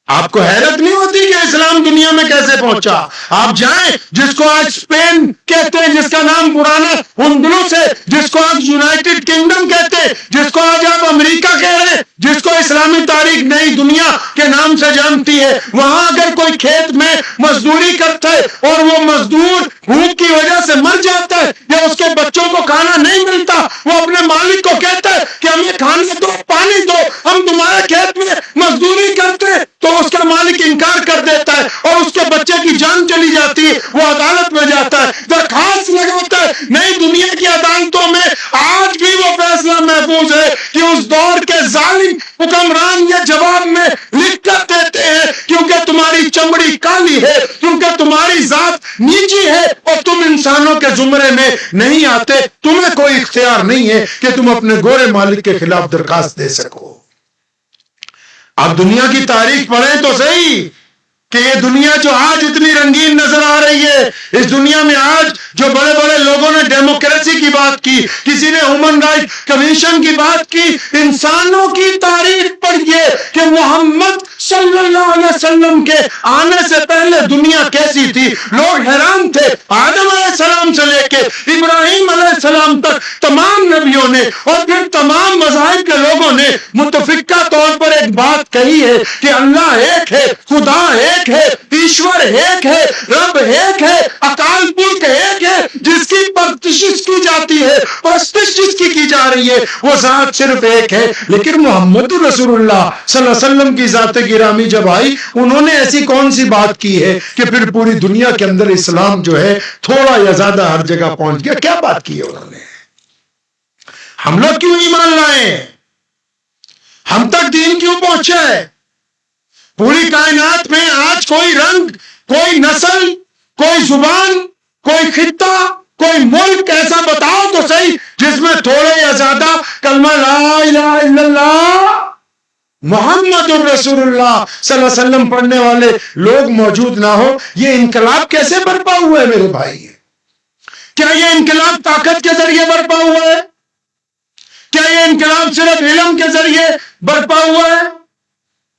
آپ کو حیرت نہیں ہوتی کہ اسلام دنیا میں کیسے پہنچا؟ آپ جائیں، جس کو آج اسپین کہتے ہیں، جس کا نام پرانا اندلس ہے، جس کو آج یونائٹڈ کنگڈم کہتے ہیں، جس کو آج آپ امریکہ کہہ رہے ہیں، جس کو اسلامی تاریخ نئی دنیا کے نام سے جانتی ہے، وہاں اگر کوئی کھیت میں مزدوری کرتا ہے اور وہ مزدور بھوک کی وجہ سے مر جاتا ہے یا اس کے بچوں کو کھانا نہیں ملتا، وہ اپنے مالک کو کہتا ہے کہ ہمیں کھانے دو، پانی دو، ہم تمہارے کھیت میں مزدوری کرتے ہیں، تو اس کا مالک انکار کر دیتا ہے اور اس کے بچے کی جان چلی جاتی ہے، وہ عدالت میں جاتا ہے، درخواست لگاتا ہے، نئی دنیا کی عدالتوں میں آج بھی وہ فیصلہ محفوظ ہے کہ اس دور کے ظالم حکمران یہ جواب میں لکھ کر دیتے ہیں، کیونکہ تمہاری چمڑی کالی ہے، کیونکہ تمہاری ذات نیچی ہے اور تم انسانوں کے زمرے میں نہیں آتے، تمہیں کوئی اختیار نہیں ہے کہ تم اپنے گورے مالک کے خلاف درخواست دے سکو۔ اب دنیا کی تاریخ پڑھیں تو صحیح کہ یہ دنیا جو آج اتنی رنگین نظر آ رہی ہے، اس دنیا میں آج جو بڑے بڑے لوگوں نے ڈیموکریسی کی بات کی، کسی نے ہیومن رائٹ کمیشن کی بات کی، انسانوں کی تاریخ پڑھیے کہ محمد صلی اللہ علیہ وسلم کے آنے سے پہلے دنیا کیسی تھی۔ لوگ حیران تھے، آدم علیہ السلام سے لے کے ابراہیم علیہ السلام تک تمام نبیوں نے اور پھر تمام مذاہب کے لوگوں نے متفقہ طور پر ایک بات کہی ہے کہ اللہ ایک ہے، خدا ایک ہے، ایشور ایک ہے، رب ایک ہے، اکال پرکھ ایک ہے، جس کی پرستش کی جاتی ہے، پرستش جس کی جا رہی ہے، وہ ذات صرف ایک ہے۔ لیکن محمد رسول اللہ صلی اللہ علیہ وسلم کی ذات گرامی جب آئی، انہوں نے ایسی کون سی بات کی ہے کہ پھر پوری دنیا کے اندر اسلام جو ہے تھوڑا یا زیادہ ہر جگہ پہنچ گیا؟ کیا بات کی ہے انہوں نے؟ ہم لوگ کیوں ایمان لائے؟ ہم تک دین کیوں پہنچا ہے؟ پوری کائنات میں آج کوئی رنگ، کوئی نسل، کوئی زبان، کوئی خطہ، کوئی ملک ایسا بتاؤ تو صحیح جس میں تھوڑے یا زیادہ کلمہ لا الہ الا اللہ محمد الرسول اللہ صلی اللہ علیہ وسلم پڑھنے والے لوگ موجود نہ ہو۔ یہ انقلاب کیسے برپا ہوا ہے میرے بھائی؟ کیا یہ انقلاب طاقت کے ذریعے برپا ہوا ہے؟ کیا یہ انقلاب صرف علم کے ذریعے برپا ہوا ہے؟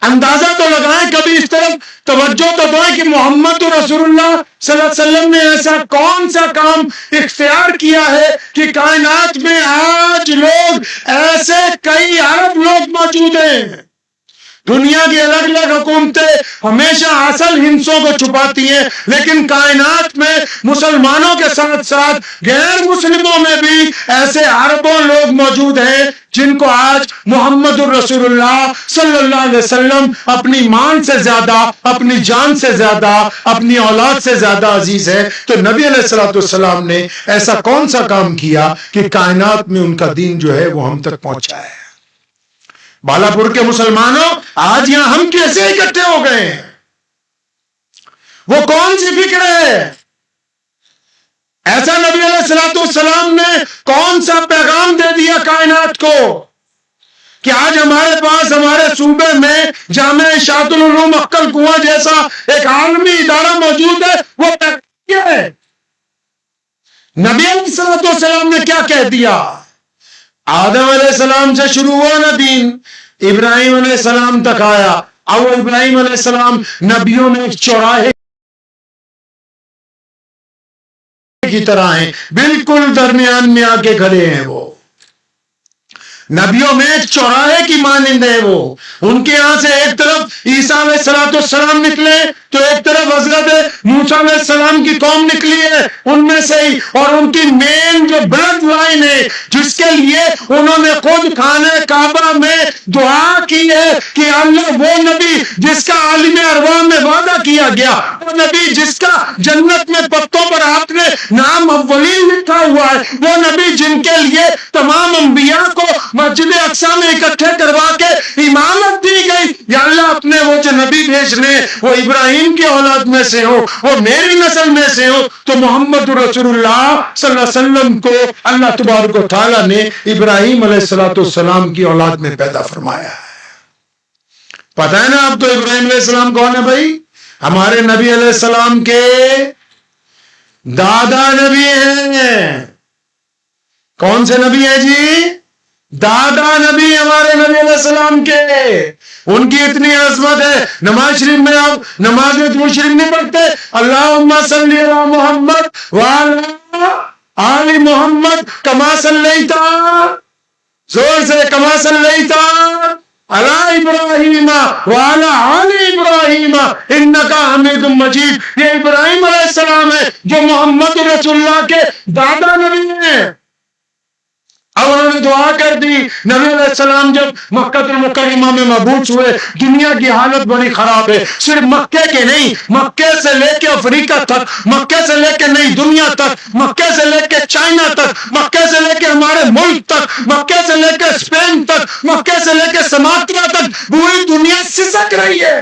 اندازہ تو لگائیں، کبھی اس طرف توجہ تو دیں کہ محمد رسول اللہ صلی اللہ علیہ وسلم نے ایسا کون سا کام اختیار کیا ہے کہ کائنات میں آج لوگ ایسے کئی ارب لوگ موجود ہیں۔ دنیا کی الگ الگ حکومتیں ہمیشہ اصل ہندسوں کو چھپاتی ہیں، لیکن کائنات میں مسلمانوں کے ساتھ ساتھ غیر مسلموں میں بھی ایسے اربوں لوگ موجود ہیں جن کو آج محمد الرسول اللہ صلی اللہ علیہ وسلم اپنی مان سے زیادہ، اپنی جان سے زیادہ، اپنی اولاد سے زیادہ عزیز ہے۔ تو نبی علیہ الصلوۃ والسلام نے ایسا کون سا کام کیا کہ کائنات میں ان کا دین جو ہے وہ ہم تک پہنچا ہے؟ بالا پور کے مسلمانوں، آج یہاں ہم کیسے اکٹھے ہو گئے ہیں؟ وہ کون سی فکر ہے؟ ایسا نبی علیہ الصلوۃ والسلام نے کون سا پیغام دے دیا کائنات کو کہ آج ہمارے پاس ہمارے صوبے میں جامعہ اشاعت العلوم عقل کنواں جیسا ایک عالمی ادارہ موجود ہے؟ وہ کیا ہے؟ نبی علیہ الصلوۃ والسلام نے کیا کہہ دیا؟ آدم علیہ السلام سے شروع ہوا نا دین، ابراہیم علیہ السلام تک آیا۔ اب ابراہیم علیہ السلام نبیوں میں ایک چوراہے کی طرح ہیں، بالکل درمیان میں آ کے کھڑے ہیں۔ وہ نبیوں میں ایک چوراہے کی مانند ہے۔ وہ ان کے یہاں سے ایک طرف عیسیٰ علیہ السلام نکلے تو ایک طرف حضرت موسیٰ علیہ السلام کی قوم نکلی ہے، ان میں سے ہی، اور ان کی مین جو بلڈ لائن ہے جس کے لیے انہوں نے خود خانہ کعبہ میں دعا کی ہے کہ اللہ وہ نبی جس کا عالم ارواح میں وعدہ کیا گیا، وہ نبی جس کا جنت میں پتوں پر آپ نے نام اولین لکھا ہوا ہے، وہ نبی جن کے لیے تمام انبیاء کو مسجد اقصی میں اکٹھے کروا کے امامت دی گئی، یا اللہ اپنے وہ جو نبی بھیجنے وہ ابراہیم کی اولاد میں سے ہو، وہ میری نسل میں سے ہو۔ تو محمد رسول اللہ صلی اللہ علیہ وسلم کو اللہ تبارک و تعالیٰ نے ابراہیم علیہ السلام کی اولاد میں پیدا فرمایا ہے۔ پتہ ہے نا اب تو ابراہیم علیہ السلام کون ہے بھائی؟ ہمارے نبی علیہ السلام کے دادا نبی ہیں۔ کون سے نبی ہیں جی؟ دادا نبی ہمارے نبی علیہ السلام کے، ان کی اتنی عظمت ہے. نماز شریف میں آپ نماز میں درود شریف نہیں پڑھتے؟ اللہم صلی علی محمد وعلی آل محمد کما صلیت، زور سے، کما صلیت علی ابراہیم وعلی آل ابراہیم انک حمید مجید. یہ ابراہیم علیہ السلام ہے جو محمد رسول اللہ کے دادا نبی ہیں. اب انہوں نے دعا کر دی. نبی علیہ السلام جب مکہ المکرمہ میں مبعوث ہوئے، دنیا کی حالت بڑی خراب ہے. صرف مکے کے نہیں، مکے سے لے کے افریقہ تک، مکے سے لے کے نئی دنیا تک، مکے سے لے کے چائنا تک، مکے سے لے کے ہمارے ملک تک، مکے سے لے کے اسپین تک، مکے سے لے کے سماٹرا تک پوری دنیا سسک رہی ہے.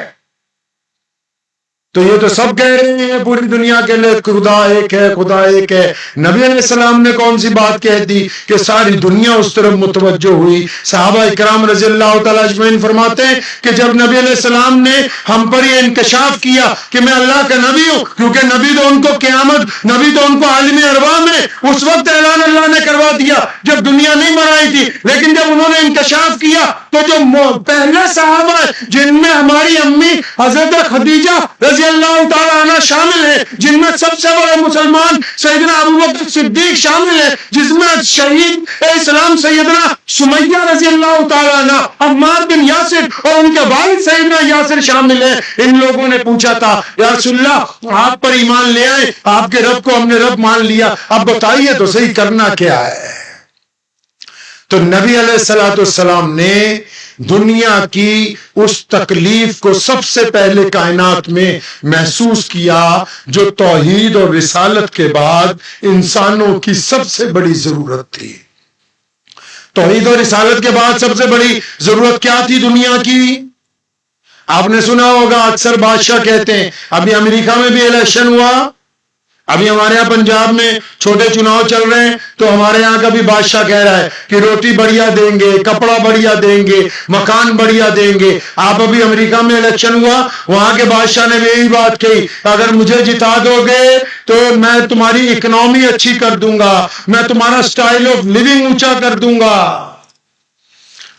تو یہ تو سب کہہ رہے ہیں پوری دنیا کے لیے خدا ایک ہے، خدا ایک ہے. نبی علیہ السلام نے کون سی بات کہہ دی کہ ساری دنیا اس طرف متوجہ ہوئی. صحابہ اکرام رضی اللہ تعالیٰ اجمعین فرماتے ہیں کہ جب نبی علیہ السلام نے ہم پر یہ انکشاف کیا کہ میں اللہ کا نبی ہوں، کیونکہ نبی تو ان کو قیامت، نبی تو ان کو عالم ارواح میں اس وقت اعلان اللہ نے کروا دیا جب دنیا نہیں بنائی تھی. لیکن جب انہوں نے انکشاف کیا تو جو پہلے صحابہ جن میں ہماری امی حضرت خدیجہ رضی اللہ تعالیٰ عنہ شامل ہے، جن میں سب سے بڑے مسلمان سیدنا ابوبکر صدیق شامل ہے، جس میں شہید اسلام سیدنا سمیہ رضی اللہ تعالیٰ عنہ، عمار بن یاسر اور ان کے والد سیدنا یاسر شامل ہیں. ان لوگوں نے پوچھا تھا یا رسول اللہ آپ پر ایمان لے آئے، آپ کے رب کو ہم نے رب مان لیا، اب بتائیے تو صحیح کرنا کیا ہے. تو نبی علیہ السلام نے دنیا کی اس تکلیف کو سب سے پہلے کائنات میں محسوس کیا جو توحید اور رسالت کے بعد انسانوں کی سب سے بڑی ضرورت تھی. توحید اور رسالت کے بعد سب سے بڑی ضرورت کیا تھی دنیا کی؟ آپ نے سنا ہوگا اکثر بادشاہ کہتے ہیں، ابھی امریکہ میں بھی الیکشن ہوا، ابھی ہمارے یہاں پنجاب میں چھوٹے چناؤ چل رہے ہیں، تو ہمارے یہاں کا بھی بادشاہ کہہ رہا ہے کہ روٹی بڑھیا دیں گے، کپڑا بڑھیا دیں گے، مکان بڑھیا دیں گے. آپ ابھی امریکہ میں الیکشن ہوا، وہاں کے بادشاہ نے بھی یہی بات کہی، اگر مجھے جتا دو گے تو میں تمہاری اکنامی اچھی کر دوں گا، میں تمہارا سٹائل آف لیونگ اونچا کر دوں گا.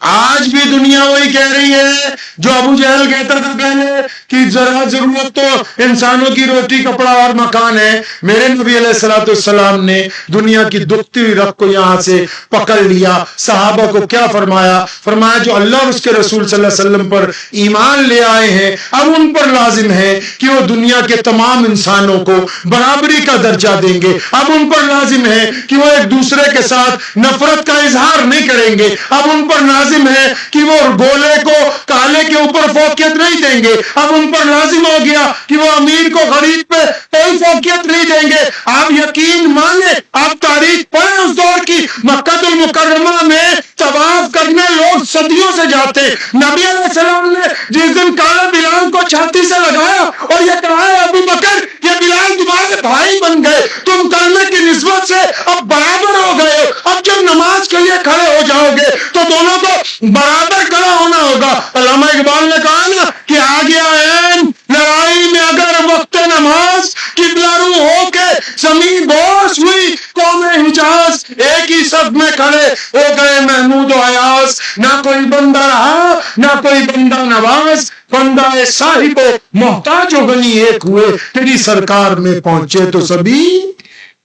آج بھی دنیا وہی کہہ رہی ہے جو ابو جہل کہتا تھا پہلے کہ ذرا ضرورت تو انسانوں کی روٹی کپڑا اور مکان ہے. میرے نبی علیہ السلام نے دنیا کی دکھتی ہوئی رگ کو یہاں سے پکڑ لیا. صحابہ کو کیا فرمایا؟ فرمایا جو اللہ اور اس کے رسول صلی اللہ علیہ وسلم پر ایمان لے آئے ہیں اب ان پر لازم ہے کہ وہ دنیا کے تمام انسانوں کو برابری کا درجہ دیں گے. اب ان پر لازم ہے کہ وہ ایک دوسرے کے ساتھ نفرت کا اظہار نہیں کریں گے. اب ان پر لازم ہے کہ وہ گولے کو کالے کے اوپر فوقیت نہیں دیں گے. اب ان پر لازم ہو گیا کہ وہ امیر کو غریب پہ کوئی فوقیت نہیں دیں گے. آپ یقین مانیں، آپ تاریخ پڑھیں اس دور کی، مکہ المکرمہ میں طواف کرنے لوگ صدیوں سے جاتے. نبی علیہ السلام نے جس دن کالا بلال کو چھاتی سے لگایا اور یہ کہا ابو بکر یہ بلال تمہارے بھائی بن گئے، تم کلمے کی نسبت سے اب برابر ہو گئے ہو، اب جب نماز کے لیے کھڑے ہو جاؤ گے تو دونوں کو برابر کھڑا ہونا ہوگا. علامہ اقبال نے کہا نا کہ آ گیا این لڑائی میں اگر وقت نماز، قبلہ رو ہو کے زمین بوس ہوئی قوم حجاز، ایک ہی صف میں کھڑے ہو گئے محمود و ایاز. نہ کوئی بندہ رہا نہ کوئی بندہ نواز، بندہ صاحب محتاج و غنی ایک ہوئے، تیری سرکار میں پہنچے تو سبھی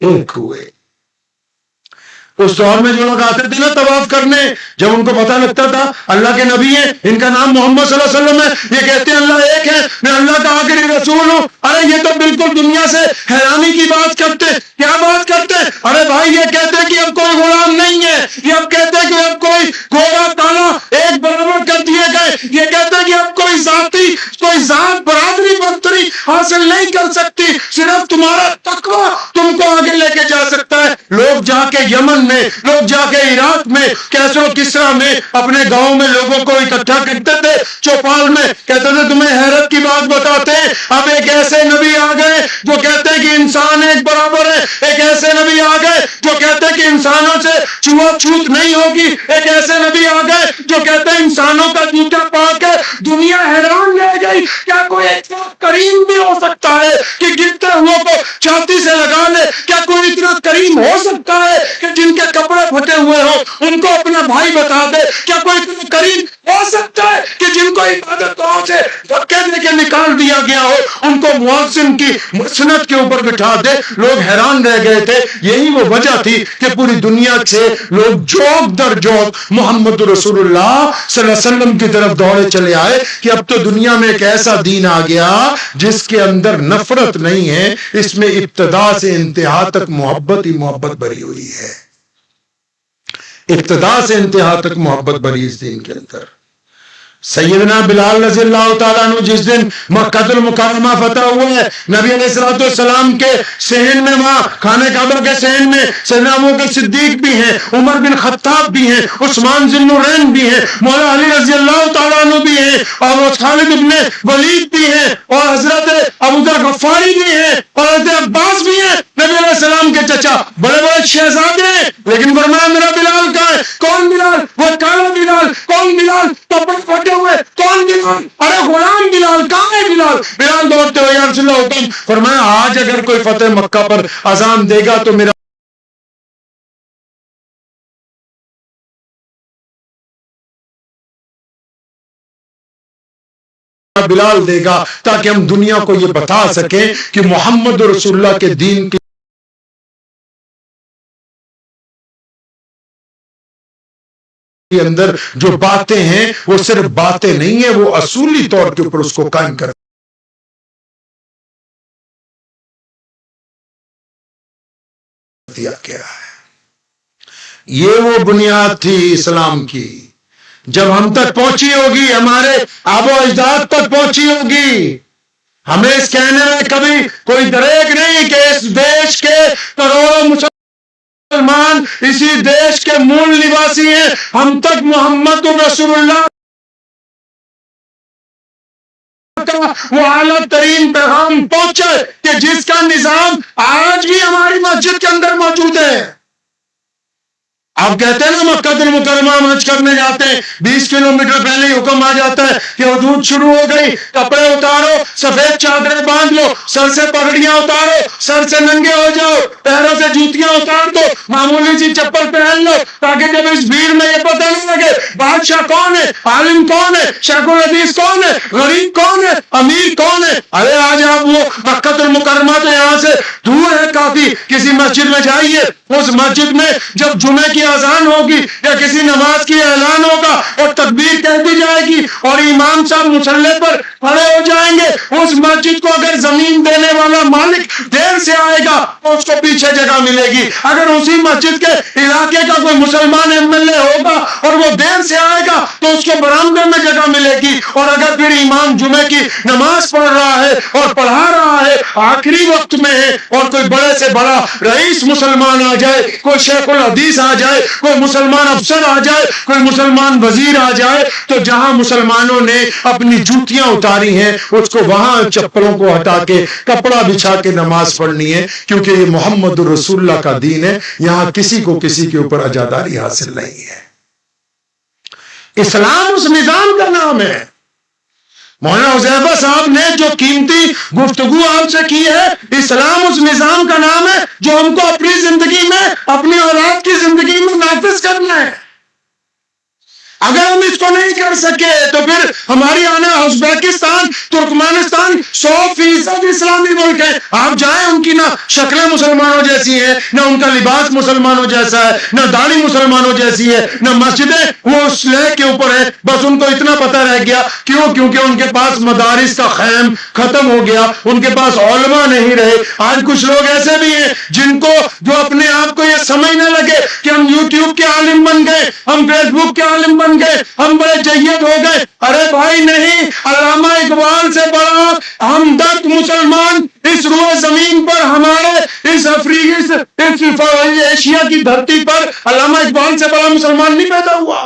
ایک ہوئے. اس دور میں جو لوگ آتے تھے نا طواف کرنے، جب ان کو پتہ لگتا تھا اللہ کے نبی ہیں، ان کا نام محمد صلی اللہ علیہ وسلم ہے، یہ کہتے ہیں اللہ ایک ہے، میں اللہ کا آخری رسول ہوں، ارے یہ تو بالکل دنیا سے حیرانی کی بات کرتے. کیا بات کرتے؟ ارے بھائی یہ کہتے کہ اب کوئی غلام نہیں ہے، یہ اب کہتے کہ اب کوئی گورا کالا ایک برابر کر دیے گئے، یہ کہتے کہ اب کوئی ذات برادری برتری حاصل نہیں کر سکتی، صرف تمہارا تقویٰ تم کو آگے لے کے جا سکتا ہے. لوگ جا کے یمن میں، لوگ جا کے عراق میں، کیسر و کسرا میں اپنے گاؤں میں لوگوں کو اکٹھا کرتے تھے چوپال میں، کہتے تھے تمہیں حیرت کی بات بتاتے ہیں، اب ایک ایسے نبی آ گئے جو کہتے ہیں کہ انسان ایک برابر ہے، ایک ایسے نبی آ گئے جو کہتے ہیں کہ انسانوں سے چھوت چھوت نہیں ہوگی، ایک ایسے نبی آ گئے جو کہتے ہیں انسانوں کا جوتا پا کے دنیا حیران رہ گئی، کیا کوئی اتنا کریم بھی ہو سکتا ہے کہ گرتے ہوئے کو چھاتی سے لگا لے؟ کیا کوئی اتنا کریم ہو سکتا ہے کہ جن کے کپڑے پھٹے ہوئے ہوں ان کو اپنا بھائی بتا دے. کیا کوئی اتنا کریم ہو سکتا ہے کہ جن کو عبادت گاہوں سے دھکے دے کے نکال دیا گیا ہو ان کو مؤذن کی مسند کے اوپر بٹھا دے؟ لوگ حیران رہ گئے تھے. یہی وہ وجہ تھی کہ پوری دنیا سے لوگ جوک در جوک محمد رسول اللہ صلی اللہ علیہ وسلم کی طرف دوڑے چلے آئے کہ اب تو دنیا میں ایک ایسا دین آ گیا جس کے اندر نفرت نہیں ہے، اس میں ابتدا سے انتہا تک محبت ہی محبت بھری ہوئی ہے. ابتدا سے انتہا تک محبت بھری اس دین کے اندر. سیدنا بلال رضی اللہ تعالیٰ عنہ جس دن مکہ المکرمہ فتح ہوا ہے، نبی علیہ الصلوۃ والسلام کے صحن میں، وہاں خانہ کعبہ کے صحن میں سیدنا ابوبکر صدیق بھی ہیں، عمر بن خطاب بھی ہیں، عثمان ذی النورین بھی ہیں، مولا علی رضی اللہ تعالیٰ عنہ بھی ہیں، اور خالد ابن ولید بھی ہیں، اور حضرت ابوذر غفاری بھی ہیں، اور حضرت عباس بھی ہیں، نبی علیہ السلام کے چچا، بڑے بڑے شہزادے ہیں. لیکن فرمایا میرا بلال کہاں ہے؟ کون بلال؟ وہ کالا بلال. کون بلال؟ پٹے ہوئے. کون بلال؟ ارے غلام بلال. کہاں ہے بلال؟ بلال دوڑتے ہوئے یا رسول اللہ حکم. فرمایا آج اگر کوئی فتح مکہ پر اذان دے گا تو میرا بلال دے گا، تاکہ ہم دنیا کو یہ بتا سکیں کہ محمد رسول اللہ کے دین کی اندر جو باتیں ہیں وہ صرف باتیں نہیں ہیں، وہ اصولی طور کے اوپر اس کو قائم کر دیا گیا ہے. یہ وہ بنیاد تھی اسلام کی. جب ہم تک پہنچی ہوگی، ہمارے آبا و اجداد تک پہنچی ہوگی، ہمیں اس کہنے میں کبھی کوئی دریغ نہیں کہ اس دیش کے کروڑوں مسلمان اسی دیش کے مول نواسی ہیں. ہم تک محمد رسول اللہ کا وہ اعلیٰ ترین پیغام پہنچے کہ جس کا نظام آج بھی ہماری مسجد کے اندر موجود ہے. آپ کہتے ہیں نا مکہ المکرمہ حج کرنے جاتے ہیں، 20 کلومیٹر پہلے ہی حکم آ جاتا ہے کہ حدود شروع ہو گئی، کپڑے اتارو، سفید چادریں باندھ لو، سر سے پگڑیاں اتارو، سر سے ننگے ہو جاؤ، پیروں سے جوتیاں اتار دو، معمولی سی چپل پہن لو، تاکہ جب اس بھیڑ میں یہ پتہ نہیں لگے بادشاہ کون ہے، عالم کون ہے، شیخ الحدیث کون ہے، غریب کون ہے، امیر کون ہے. ارے آج آپ وہ مکہ المکرمہ تو یہاں سے دور ہے کافی، کسی مسجد میں جائیے، اس مسجد میں جب جمعے کی اذان ہوگی یا کسی نماز کی اعلان ہوگا اور تکبیر کہہ دی جائے گی اور امام صاحب مصلی پر کھڑے ہو جائیں گے، اس مسجد کو اگر زمین دینے والا مالک دیر سے آئے گا تو اس کو پیچھے جگہ ملے گی. اگر اسی مسجد کے علاقے کا کوئی مسلمان MLA ہوگا اور وہ دیر سے آئے گا تو اس کو برآمدے میں جگہ ملے گی. اور اگر پھر امام جمعے کی نماز پڑھ رہا ہے اور پڑھا رہا ہے، آخری وقت میں ہے، اور کوئی بڑے سے بڑا رئیس مسلمان آ جائے، کوئی شیخ الحدیث آ جائے، کوئی مسلمان افسر آ جائے، کوئی مسلمان وزیر آ جائے، تو جہاں مسلمانوں نے اپنی جوتیاں اتاری ہیں اس کو وہاں چپلوں کو ہٹا کے کپڑا بچھا کے نماز پڑھنی ہے، کیونکہ یہ محمد رسول اللہ کا دین ہے. یہاں کسی کو کسی کے اوپر عزاداری حاصل نہیں ہے. اسلام اس نظام کا نام ہے. مولانا حذیفہ صاحب نے جو قیمتی گفتگو آپ سے کی ہے، اسلام اس نظام کا نام ہے جو ہم کو اپنی زندگی میں، اپنی اولاد کی زندگی میں نافذ کرنا ہے. اگر ہم اس کو نہیں کر سکے تو پھر ہماری آنا ازبیکستان، ترکمانستان 100% اسلامی ملک ہے. آپ جائیں، ان کی نہ شکلیں مسلمانوں جیسی ہیں، نہ ان کا لباس مسلمانوں جیسا ہے، نہ داڑھی مسلمانوں جیسی ہے، نہ مسجدیں وہ اس لے کے اوپر ہے. بس ان کو اتنا پتہ رہ گیا، کیونکہ ان کے پاس مدارس کا خیم ختم ہو گیا، ان کے پاس علماء نہیں رہے. آج کچھ لوگ ایسے بھی ہیں جن کو جو اپنے آپ کو یہ سمجھنے لگے کہ ہم یوٹیوب کے عالم بن گئے، ہم فیس بک کے عالم بن گئے، ہم بڑے جید ہو گئے. ارے بھائی نہیں، علامہ اقبال سے بڑا ہمدرد مسلمان اس روح زمین پر، ہمارے اس افریقی، اس ایشیا کی دھرتی پر علامہ اقبال سے بڑا مسلمان نہیں پیدا ہوا.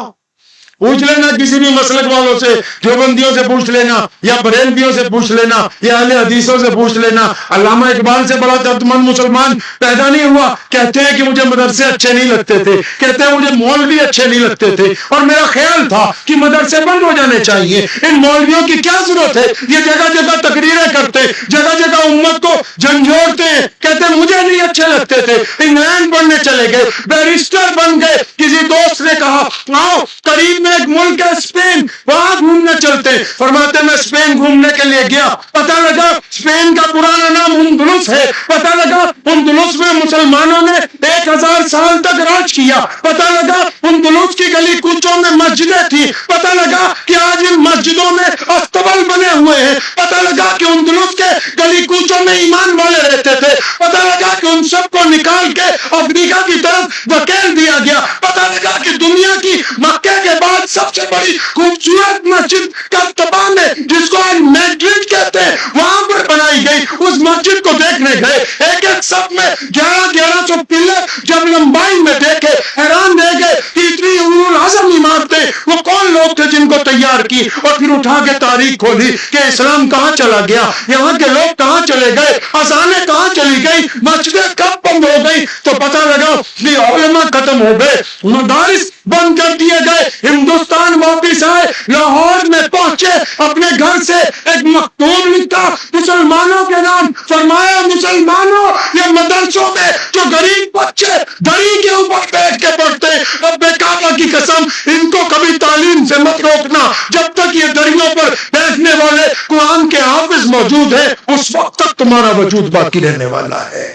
پوچھ لینا کسی بھی مسلک والوں سے، دیوبندیوں سے پوچھ لینا، یا بریلویوں سے پوچھ لینا، یا اہل حدیثوں سے پوچھ لینا، علامہ اقبال سے بڑا درد مند مسلمان پیدا نہیں ہوا. کہتے ہیں کہ مجھے مدرسے اچھے نہیں لگتے تھے، کہتے ہیں مجھے مولوی اچھے نہیں لگتے تھے، اور میرا خیال تھا کہ مدرسے بند ہو جانے چاہیے. ان مولویوں کی کیا ضرورت ہے؟ یہ جگہ جگہ تقریریں کرتے، جگہ جگہ امت کو جھنجھوڑتے ہیں، کہتے تھے مجھے نہیں اچھے لگتے تھے، انگلینڈ پڑھنے چلے گئے، بیرسٹر بن گئے، کسی دوست نے کہا آؤ قریب میں ایک ملک ہے اسپین، وہاں گھومنے چلتے، فرماتے میں اسپین گھومنے کے لیے گیا، پتہ لگا اسپین کا پرانا نام اندلس ہے، پتہ لگا اندلس میں مسلمانوں نے 1000 سال تک راج کیا، پتہ لگا اندلس کی گلی کوچوں میں مسجدیں تھی، پتہ لگا کہ آج ان مسجدوں میں استبل بنے ہوئے ہیں، پتہ لگا کہ اندلس کے گلی کوچوں میں ایمان والے رہتے تھے، پتہ لگا کہ ان سب کو نکال کے افریقہ کی طرف دھکیل دیا گیا، پتہ لگا کہ دنیا کی مکے کے بعد سب سے بڑی خوبصورت مسجد قرطبہ میں جس کو آج میڈرڈ کہتے ہیں وہاں پر بنائی گئی، اس مسجد کو دیکھنے گئے، ایک ایک صف میں 1100 پلر جب لمبائی میں دیکھے حیران رہ گئے کہ اتنی اعظم عمارتیں وہ کون لوگ تھے جن کو تیار کی، اور پھر اٹھا کے تاریخ کھولی کہ اسلام کہاں چلا گیا، یہاں کے لوگ کہاں چلے گئے، اذانیں کہاں چلی گئی، مسجدیں کب بند ہو گئی، تو پتہ لگا کہ علماء ختم ہو گئے، مدارس بند کر دیے گئے، ہندوستان واپس آئے، لاہور میں پہنچے، اپنے گھر سے ایک مکتوب لکھا مسلمانوں کے نام، فرمایا مسلمانوں یہ مدرسوں میں جو غریب بچے دری کے اوپر بیٹھ کے پڑھتے رب کعبہ کی قسم ان کو کبھی تعلیم سے مت روکنا، جب تک یہ دریوں پر بیٹھنے والے قرآن کے حافظ موجود ہیں اس وقت تک تمہارا وجود باقی رہنے والا ہے۔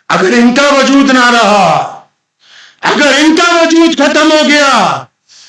اگر ان کا وجود نہ رہا، اگر ان کا وجود ختم ہو گیا،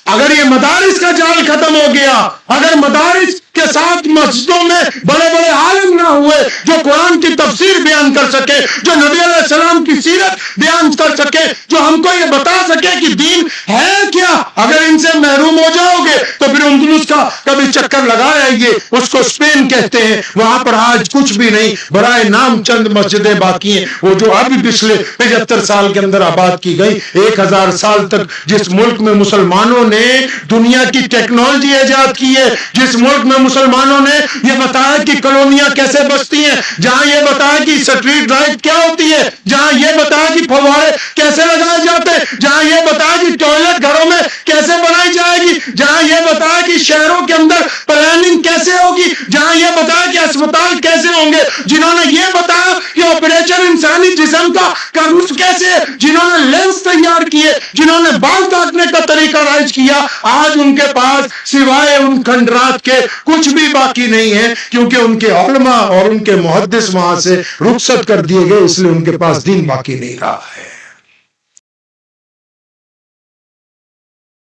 اگر یہ مدارس کا جال ختم ہو گیا، اگر مدارس کے ساتھ مسجدوں میں بڑے بڑے عالم نہ ہوئے جو قرآن کی تفسیر بیان کر سکے، جو نبی علیہ السلام کی سیرت بیان کر سکے، جو ہم کو یہ بتا سکے کہ دین ہے کیا، اگر ان سے محروم ہو جاؤ گے تو پھر اندلس کا کبھی چکر لگا آئیے، اس کو اسپین کہتے ہیں، وہاں پر آج کچھ بھی نہیں، برائے نام چند مسجدیں باقی ہیں، وہ جو ابھی پچھلے 75 سال کے اندر آباد کی گئی۔ 1000 سال تک جس ملک میں مسلمانوں نے دنیا کی ٹیکنالوجی ایجاد کی ہے، جس ملک میں مسلمانوں نے یہ بتایا کہ کالونیاں کیسے بستی ہیں، جہاں یہ بتایا کہ اسٹریٹ لائٹ کیا ہوتی ہے، جہاں یہ بتایا کہ فوارے کیسے لگائے جاتے ہیں، جہاں یہ بتایا کہ ٹوائلٹ گھروں میں کیسے بنائی جائے گی، جہاں یہ بتایا کہ شہروں کے اندر پلاننگ کیسے ہوگی، جہاں یہ بتایا کہ اسپتال کیسے ہوں گے، جنہوں نے یہ بتایا کہ آپریشن انسانی جسم کا کرنا کیسے، جنہوں نے لینس تیار کیے، جنہوں نے بال کاٹنے کا طریقہ رائج کیا، آج ان کے پاس سوائے ان کھنڈرات کے کچھ بھی باقی نہیں ہے، کیونکہ ان کے علماء اور ان کے محدث وہاں سے رخصت کر دیے گئے، اس لیے ان کے پاس دین باقی نہیں رہا ہے۔